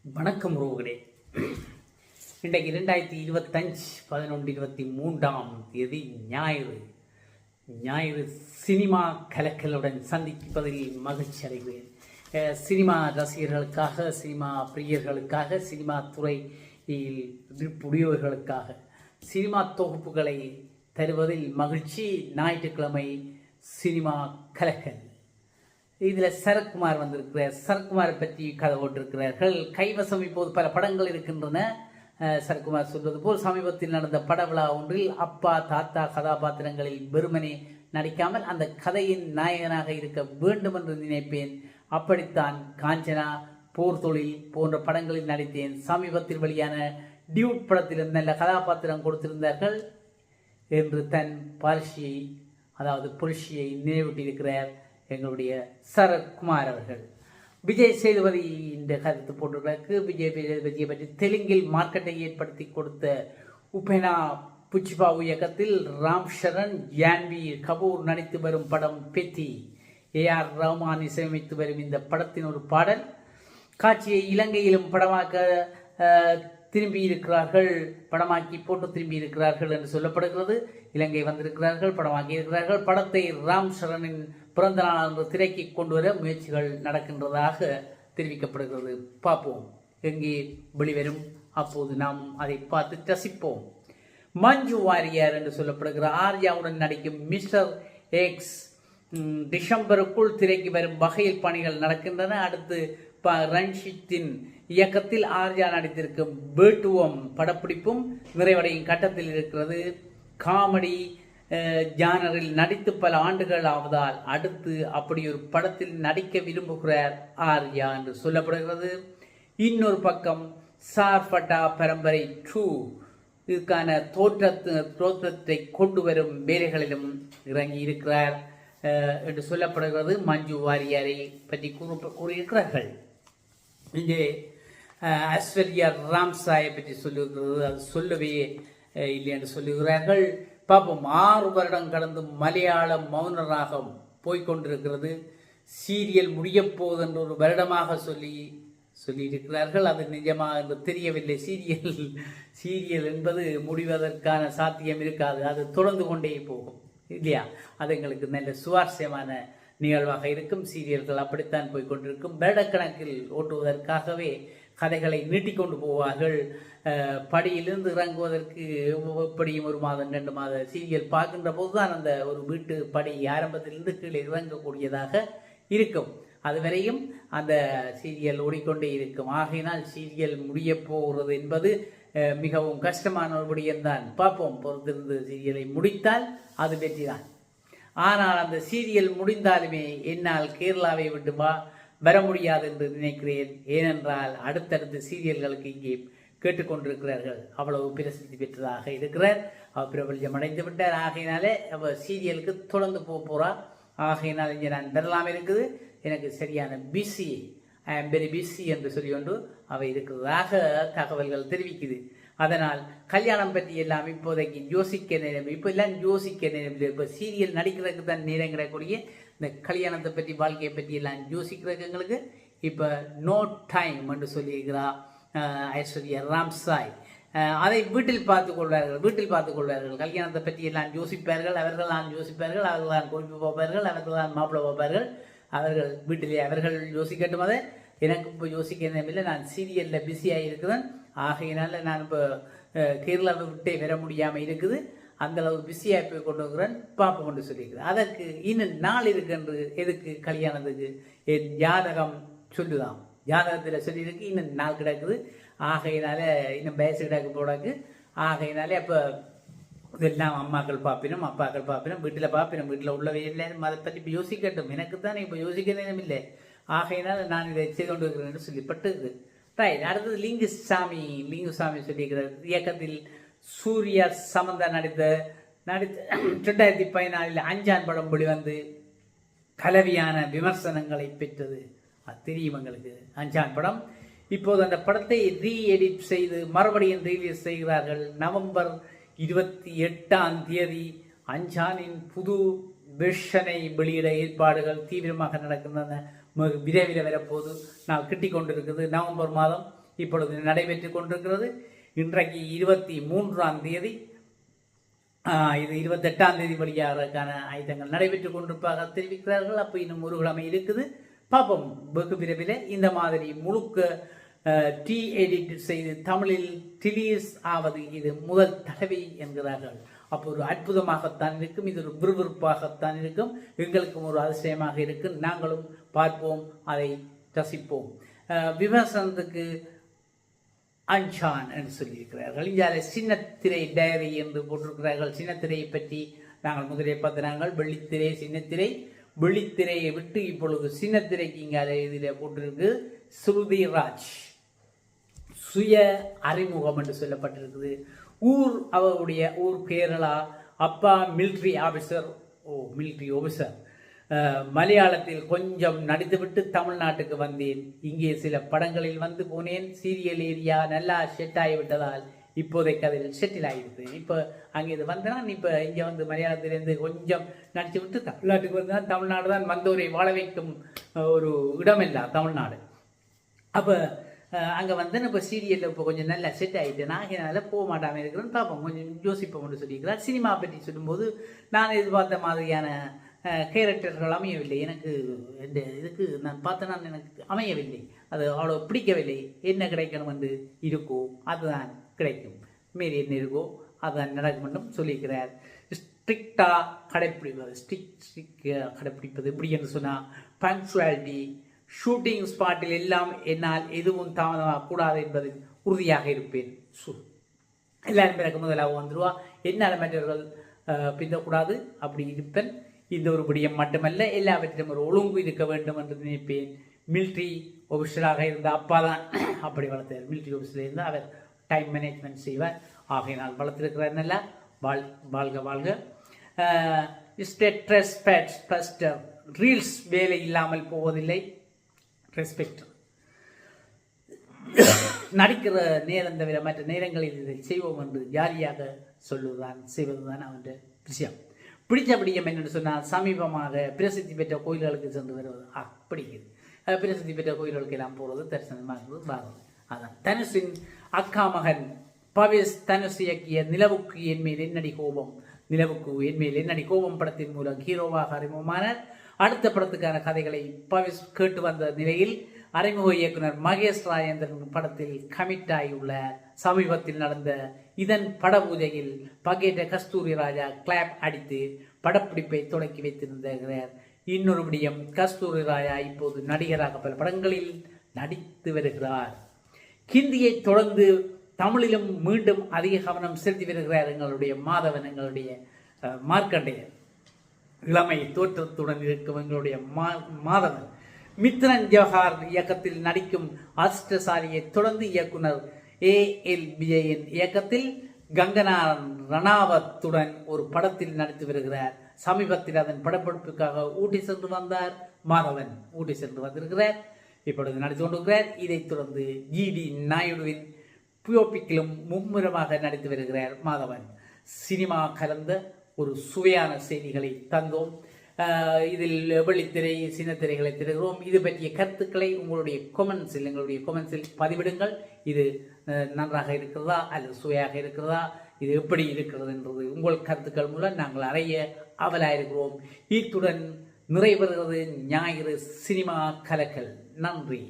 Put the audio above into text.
வணக்கம் உறவுகளே. இன்றைக்கு 2025 11/23 ஞாயிறு சினிமா கலக்கலுடன் சந்திப்பதில் மகிழ்ச்சி அடைகிறேன். சினிமா ரசிகர்களுக்காக, சினிமா பிரியர்களுக்காக, சினிமா துறையில் விருப்புடையவர்களுக்காக சினிமா தொகுப்புகளை தருவதில் மகிழ்ச்சி. ஞாயிற்றுக்கிழமை சினிமா கலக்கல். இதில் சரத்குமார் வந்திருக்கிறார். சரத்குமாரை பற்றி கதை போட்டிருக்கிறார்கள். கைவசம் இப்போது பல படங்கள் இருக்கின்றன. சரத்குமார் சொல்வது போல் சமீபத்தில் நடந்த பட விழா ஒன்றில் அப்பா தாத்தா கதாபாத்திரங்களில் வெறுமனே நடிக்காமல் அந்த கதையின் நாயகனாக இருக்க வேண்டும் என்று நினைப்பேன். அப்படித்தான் காஞ்சனா, போர் தொழில் போன்ற படங்களில் நடித்தேன். சமீபத்தில் வெளியான டியூட் படத்தில் நல்ல கதாபாத்திரம் கொடுத்திருந்தார்கள் என்று தன் புரட்சியை நினைவூட்டியிருக்கிறார் எங்களுடைய சரத்குமார் அவர்கள். விஜய் சேதுபதி இந்த கருத்து போட்டிருக்கிறாருக்கு. விஜய் சேதுபதியை பற்றி தெலுங்கில் மார்க்கெட்டை ஏற்படுத்தி கொடுத்த உபேனா புச்சிபாபு இயக்கத்தில் ராம் சரண், ஜான்வி கபூர் நடித்து வரும் படம் பெத்தி. ஏஆர் ரஹ்மான் இசையமைத்து வரும் இந்த படத்தின் ஒரு பாடல் காட்சியை இலங்கையிலும் படமாக்கி போட்டு திரும்பி இருக்கிறார்கள் என்று சொல்லப்படுகிறது. இலங்கை வந்திருக்கிறார்கள், படமாக்கி இருக்கிறார்கள். படத்தை ராம் சரணின் பிறந்த நாள் என்று திரைக்கு கொண்டு வர முயற்சிகள் நடக்கின்றதாக தெரிவிக்கப்படுகிறது. பார்ப்போம் எங்கே வெளிவரும், அப்போது நாம் அதை பார்த்து ரசிப்போம். மஞ்சு வாரியர் என்று சொல்லப்படுகிற ஆர்யாவுடன் நடிக்கும் மிஸ்டர் எக்ஸ் டிசம்பருக்குள் திரைக்கு வரும் வகையில் பணிகள் நடக்கின்றன. அடுத்து ரன்ஷித்தின் இயக்கத்தில் ஆர்யா நடித்திருக்கும் வேட்டுவம் படப்பிடிப்பும் நிறைவடையும் கட்டத்தில் இருக்கிறது. காமெடி ஜானரில் நடித்து பல ஆண்டுகள் ஆவதால் அடுத்து அப்படி ஒரு படத்தில் நடிக்க விரும்புகிறார் ஆர்யா என்று சொல்லப்படுகிறது. இன்னொரு பக்கம் சார்பட்டா பரம்பரை 2 இதுக்கான தோற்றத்தை கொண்டு வரும் வேலைகளிலும் இறங்கி இருக்கிறார் என்று சொல்லப்படுகிறது. மஞ்சு வாரியரை பற்றி கூறியிருக்கிறார்கள். இங்கே ஐஸ்வர்யா ராம்சாயை பற்றி சொல்லுகிறது. அது சொல்லவே இல்லை என்று சொல்லுகிறார்கள். பாப்போம். 6 வருடம் கடந்து மலையாளம் மௌன ராகம் போய்கொண்டிருக்கிறது. சீரியல் முடியப் போகுது என்று ஒரு வருடமாக சொல்லியிருக்கிறார்கள். அது நிஜமாக என்று தெரியவில்லை. சீரியல் என்பது முடிவதற்கான சாத்தியம் இருக்காது. அது தொடர்ந்து கொண்டே போகும் இல்லையா? அது எங்களுக்கு நல்ல சுவாரஸ்யமான நிகழ்வாக இருக்கும். சீரியல்கள் அப்படித்தான் போய்கொண்டிருக்கும். வருடக்கணக்கில் ஓட்டுவதற்காகவே கதைகளை நீட்டிக்கொண்டு போவார்கள். படியிலிருந்து இறங்குவதற்கு எப்படியும் 1 மாதம் 2 மாத சீரியல் பார்க்கின்ற போதுதான் அந்த ஒரு வீட்டு படி ஆரம்பத்திலிருந்து கீழே இறங்கக்கூடியதாக இருக்கும். அதுவரையும் அந்த சீரியல் ஓடிக்கொண்டே இருக்கும். ஆகையினால் சீரியல் முடிய போகிறது என்பது மிகவும் கஷ்டமான ஒரு விடயம்தான். பார்ப்போம், பொறுத்திருந்து சீரியலை முடித்தால் அது வெற்றிதான். ஆனால் அந்த சீரியல் முடிந்தாலுமே என்னால் கேரளாவை விட்டு வர முடியாது என்று நினைக்கிறேன். ஏனென்றால் அடுத்தடுத்த சீரியல்களுக்கு இங்கே கேட்டுக்கொண்டிருக்கிறார்கள். அவ்வளவு பிரசித்தி பெற்றதாக இருக்கிறார். அவர் பிரபல்யம் அடைந்து விட்டார். ஆகையினாலே அவர் சீரியலுக்கு தொடர்ந்து போகிறார். ஆகையினால் இங்கே நான் பெறலாம் இருக்குது. எனக்கு சரியான busy, I am very busy என்று சொல்லி கொண்டு அவை இருக்கிறதாக தகவல்கள் தெரிவிக்குது. அதனால் கல்யாணம் பற்றி எல்லாம் இப்போதைக்கு யோசிக்க நேரம், இப்போ எல்லாம் யோசிக்க நேரம் இல்லை. இப்போ சீரியல் நடிக்கிறதுக்கு தான் நேரம் கிடைக்கக்கூடிய இந்த கல்யாணத்தை பற்றி, வாழ்க்கையை பற்றி எல்லாம் யோசிக்கிறதுக்கு எங்களுக்கு இப்போ நோ டைம் என்று சொல்லியிருக்கிறா ஐஸ்வர்யா ராம்சாய். அதை வீட்டில் பார்த்துக் கொள்வார்கள். கல்யாணத்தை பற்றி எல்லாம் யோசிப்பார்கள். அவர்கள் தான் குறிப்பு பார்ப்பார்கள். அவர்கள் தான் மாப்பிள்ளை பார்ப்பார்கள். அவர்கள் வீட்டிலே அவர்கள் யோசிக்கட்டும். அதை எனக்கு இப்போ யோசிக்க நேரமில்லை. நான் சீரியலில் பிஸியாக இருக்கிறேன். ஆகையினால நான் இப்போ கேரளாவை விட்டே வர முடியாமல் இருக்குது. அந்த அளவு பிஸியாக போய் கொண்டு வருகிறேன். பாப்பா கொண்டு சொல்லியிருக்கிறேன். அதற்கு இன்னும் நாள் இருக்குன்று எதுக்கு கல்யாணத்துக்கு என் ஜாதகம் சொல்லுதான். ஜாதகத்தில் சொல்லியிருக்கு இன்னும் நாள் கிடக்குது. ஆகையினால இன்னும் வயசு கிடக்கு போடாக்கு. ஆகையினாலே அப்போ இதெல்லாம் அம்மாக்கள் பார்ப்பினும் அப்பாக்கள் பார்ப்பினும் வீட்டில் உள்ளவே எல்லாரும் அதை பற்றி இப்போ யோசிக்கட்டும். எனக்கு தான் இப்போ யோசிக்க நேரம் இல்லை. ஆகையினால் நான் இதை செய்து கொண்டு இருக்கிறேன் என்று சொல்லப்பட்டது. ரைட். அடுத்தது லிங்குசாமி சொல்லியிருக்கிறார். இயக்கத்தில் சூர்யா சமந்தா நடித்த 2014 அஞ்சான் படம் வெளிவந்து கலவையான விமர்சனங்களை பெற்றது. அது தெரியும் எங்களுக்கு. அஞ்சான் படம் இப்போது அந்த படத்தை ரீஎடிட் செய்து மறுபடியும் ரிலீஸ் செய்கிறார்கள். நவம்பர் 28 அஞ்சானின் புது வெர்ஷனை வெளியிட ஏற்பாடுகள் தீவிரமாக நடக்கின்றன. விரைவில் வரப்போது நான் கிட்டிக் கொண்டிருக்குது. நவம்பர் மாதம் இப்பொழுது நடைபெற்றுக் கொண்டிருக்கிறது. இன்றைக்கு 23ஆம் தேதி, இது 28ஆம் தேதி வழியாவதற்கான ஆயுதங்கள் நடைபெற்றுக் கொண்டிருப்பதாக தெரிவிக்கிறார்கள். அப்போ இன்னும் ஒரு கிழமை இருக்குது, பார்ப்போம். வெகு விரைவில் இந்த மாதிரி முழுக்க எடிட் செய்து தமிழில் ரிலீஸ் ஆவது இது முதல் தடவை என்கிறார்கள். அப்போ ஒரு அற்புதமாகத்தான் இருக்கும், இது ஒரு விறுவிறுப்பாகத்தான் இருக்கும், எங்களுக்கும் ஒரு அதிசயமாக இருக்கும். நாங்களும் பார்ப்போம், அதை ரசிப்போம். விமர்சனத்துக்கு அஞ்சான் என்று சொல்லியிருக்கிறார்கள். இங்கே சின்னத்திரை டைரி என்று போட்டிருக்கிறார்கள். சின்னத்திரையை பற்றி நாங்கள் முதலே பார்த்தாங்கள். வெள்ளித்திரை, சின்னத்திரை. வெள்ளித்திரையை விட்டு இப்பொழுது சின்னத்திரைக்கு இங்கே இதில் போட்டிருக்கு ஸ்ருதிராஜ் சுய அறிமுகம் என்று சொல்லப்பட்டிருக்குது. அவருடைய ஊர் கேரளா, அப்பா மிலிட்ரி ஆபீசர். Military officer. மலையாளத்தில் கொஞ்சம் நடித்துவிட்டு தமிழ்நாட்டுக்கு வந்தேன். இங்கே சில படங்களில் வந்து போனேன். சீரியல் ஏரியா நல்லா செட் ஆகிவிட்டதால் இப்போதைக்கு அதில் செட்டில் ஆகிடுது. இப்போ அங்கே இது வந்தேன்னா இப்போ இங்கே வந்து மலையாளத்திலேருந்து கொஞ்சம் நடித்து விட்டு தமிழ்நாட்டுக்கு வந்தால் தமிழ்நாடு தான் வந்தோரை வாழ வைக்கும் ஒரு இடம் இல்லை தமிழ்நாடு. அப்போ அங்கே வந்து இப்போ சீரியலில் இப்போ கொஞ்சம் நல்லா செட் ஆகிட்டேன். நான் அதனால் போக மாட்டாமல் இருக்கிறேன்னு பார்ப்போம், கொஞ்சம் யோசிப்போம்னு சொல்லியிருக்கிறார். சினிமா பற்றி சொல்லும்போது நான் எதிர்பார்த்த மாதிரியான கேரக்டர்கள் அமையவில்லை. எனக்கு இந்த இதுக்கு நான் பார்த்தேன்னா எனக்கு அமையவில்லை, அது அவ்வளோ பிடிக்கவில்லை. என்ன கிடைக்கணும் என்று இருக்கோ அதுதான் கிடைக்கும், மீறி என்ன இருக்கோ அதுதான் நடக்கும் என்றும் சொல்லியிருக்கிறார். ஸ்ட்ரிக்டாக கடைப்பிடிப்பது, கடைப்பிடிப்பது எப்படி என்று சொன்னால் பங்க்சுவாலிட்டி, ஷூட்டிங் ஸ்பாட்டில் எல்லாம் என்னால் எதுவும் தாமதமாக கூடாது என்பதில் உறுதியாக இருப்பேன். எல்லாரும் எனக்கு முதலாக வந்துடுவா, என்னால் மற்றவர்கள் பிந்தக்கூடாது, அப்படி இருப்பேன். இந்த ஒரு விடயம் மட்டுமல்ல, எல்லாவற்றிலும் ஒரு ஒழுங்கு இருக்க வேண்டும் என்று நினைப்பேன். மிலிட்ரி ஆஃபீஸராக இருந்த அப்பா தான் அப்படி வளர்த்தார். மிலிட்ரி ஆஃபீஸில் இருந்து அவர் டைம் மேனேஜ்மெண்ட் செய்வார். ஆகையினால் வளர்த்திருக்கிறார். நல்லா வாழ்க வாழ்க. ரீல்ஸ் வேலை இல்லாமல் போவதில்லை. ரெஸ்பெக்ட். நடிக்கிற நேரம் தவிர மற்ற நேரங்களில் இதை செய்வோம் என்று ஜாலியாக சொல்லுவதுதான், செய்வதுதான் அவன் விஷயம். பிடிச்ச பிடிக்கும் என்னென்னு சொன்னால் சமீபமாக பிரசித்தி பெற்ற கோயில்களுக்கு சென்று வருவது பிடிக்குது. பிரசித்தி பெற்ற கோயில்களுக்கு எல்லாம் போகிறது, தரிசனமாக வாங்குவது. அதான் தனுஷின் அக்கா மகன் பவேஷ் தனுஷ் இயக்கிய நிலவுக்கு என்மேல் என்னடி கோபம், நிலவுக்கு என்மேல் என்னடி கோபம் படத்தின் மூலம் ஹீரோவாக அறிமுகமானார். அடுத்த படத்துக்கான கதைகளை பவேஷ் கேட்டு வந்த நிலையில் அறிமுக இயக்குனர் மகேஷ் ராஜேந்திரன் படத்தில் கமிட் ஆகியுள்ளார். சமீபத்தில் நடந்த இதன் பட பூஜையில் பங்கேற்ற கஸ்தூரி ராஜா கிளாப் அடித்து படப்பிடிப்பை தொடக்கி வைத்திருந்தார். இன்னொரு விடயம், கஸ்தூரி ராஜா இப்போது நடிகராக பல படங்களில் நடித்து வருகிறார். ஹிந்தியை தொடர்ந்து தமிழிலும் மீண்டும் அதிக கவனம் செலுத்தி வருகிறார் எங்களுடைய மாதவன், எங்களுடைய மார்க்கண்டேயர். இளமை தோற்றத்துடன் இருக்கும் எங்களுடைய மாதவன். மித்ரன் ஜவஹர் இயக்கத்தில் நடிக்கும் அதிர்ஷ்டசாலியை தொடர்ந்து இயக்குனர் A.L. விஜயின் இயக்கத்தில் கங்கனா ரணாவத்துடன் ஒரு படத்தில் நடித்து வருகிறார். சமீபத்தில் அதன் படப்பிடிப்புக்காக ஊட்டி சென்று வந்தார் மாதவன். ஊட்டி சென்று வந்திருக்கிறார், இப்பொழுது நடித்து கொண்டிருக்கிறார். இதைத் தொடர்ந்து G.D. நாயுடுவின் பியோபிக்கிலும் மும்முரமாக நடித்து வருகிறார் மாதவன். சினிமா கலந்த ஒரு சுவையான செய்திகளை தந்தோம். இதில் வெள்ளித்திரை, சின்னத்திரைகளை தருகிறோம். இது பற்றிய கருத்துக்களை உங்களுடைய கொமெண்ட்ஸில், எங்களுடைய கொமெண்ட்ஸில் பதிவிடுங்கள். இது நன்றாக இருக்கிறதா அல்லது சுவையாக இருக்கிறதா, இது எப்படி இருக்கிறது என்றது உங்கள் கருத்துக்கள் மூலம் நாங்கள் அறிய ஆவலாயிருக்கிறோம். இத்துடன் நிறைவேறுகிறது ஞாயிறு சினிமா கலக்கல். நன்றி.